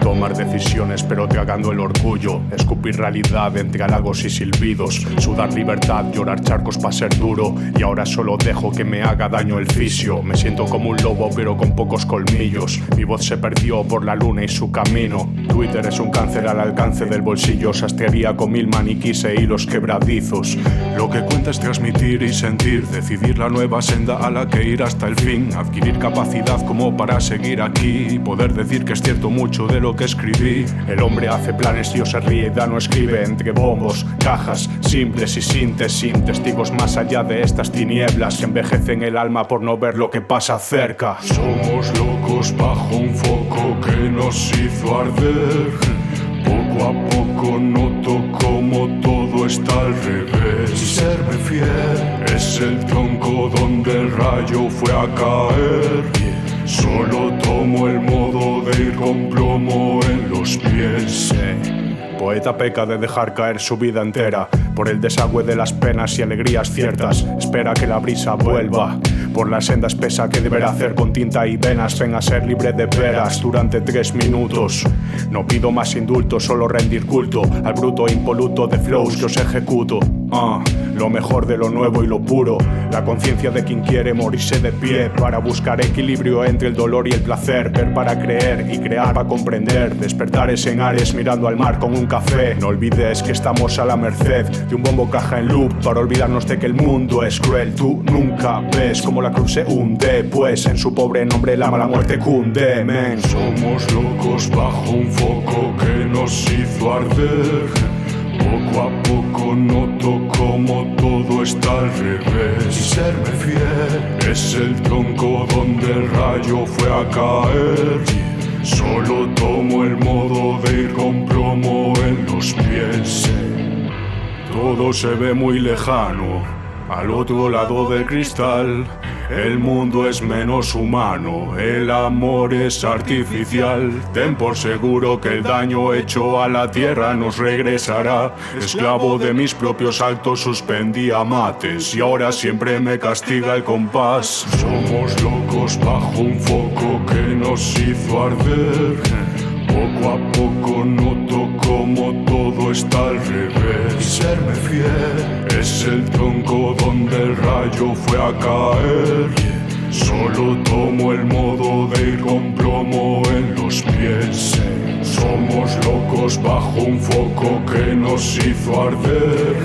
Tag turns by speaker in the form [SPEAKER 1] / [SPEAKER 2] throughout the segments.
[SPEAKER 1] tomar decisiones pero tragando el orgullo. Escupir realidad entre halagos y silbidos. Sudar libertad, llorar charcos pa' ser duro. Y ahora solo dejo que me haga daño el fisio. Me siento como un lobo pero con pocos colmillos. Mi voz se perdió por la luna y su camino. Twitter es un cáncer al alcance del bolsillo. Sastrería con 1000 maniquís e hilos quebradizos. Lo que cuenta es transmitir y sentir. Decidir la nueva senda a la que ir hasta el fin. Adquirir capacidad como para seguir aquí y poder decir que es cierto mucho de lo que escribí. El hombre hace planes y o se ríe y da no escribe. Entre bombos, cajas, simples y sin testigos más allá de estas tinieblas que envejecen el alma por no ver lo que pasa cerca.
[SPEAKER 2] Somos locos bajo un foco que nos hizo arder. Poco a poco noto como todo está al revés. Y serme fiel es el tronco donde el rayo fue a caer. Solo tomo el modo de ir con plomo en los pies.
[SPEAKER 1] Poeta peca de dejar caer su vida entera por el desagüe de las penas y alegrías ciertas. Espera que la brisa vuelva por la senda espesa que deberá hacer con tinta y venas. Ven a ser libre de veras durante 3 minutos. No pido más indulto, solo rendir culto al bruto impoluto de flows que os ejecuto. Lo mejor de lo nuevo y lo puro. La conciencia de quien quiere morirse de pie para buscar equilibrio entre el dolor y el placer. Ver para creer y crear para comprender. Despertares en Ares mirando al mar con un café. No olvides que estamos a la merced de un bombo caja en loop para olvidarnos de que el mundo es cruel. Tú nunca ves como la cruz se hunde, pues en su pobre nombre la mala muerte cunde, men.
[SPEAKER 2] Somos locos bajo un foco que nos hizo arder. Poco a poco noto como todo está al revés. Y serme fiel es el tronco donde el rayo fue a caer. Solo tomo el modo de ir con plomo en los pies.
[SPEAKER 1] Todo se ve muy lejano al otro lado del cristal. El mundo es menos humano, el amor es artificial. Ten por seguro que el daño hecho a la tierra nos regresará. Esclavo de mis propios actos suspendía mates y ahora siempre me castiga el compás.
[SPEAKER 2] Somos locos bajo un foco que nos hizo arder. Poco a poco noto como todo está al revés. Y serme fiel es el tronco donde el rayo fue a caer. Solo tomo el modo de ir con plomo en los pies. Somos locos bajo un foco que nos hizo arder.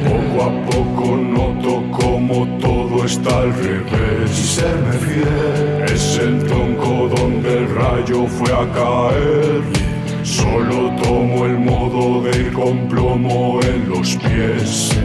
[SPEAKER 2] Poco a poco noto como todo está al revés. Y serme fiel es el tronco donde el rayo fue a caer. Solo tomo el modo de ir con plomo en los pies.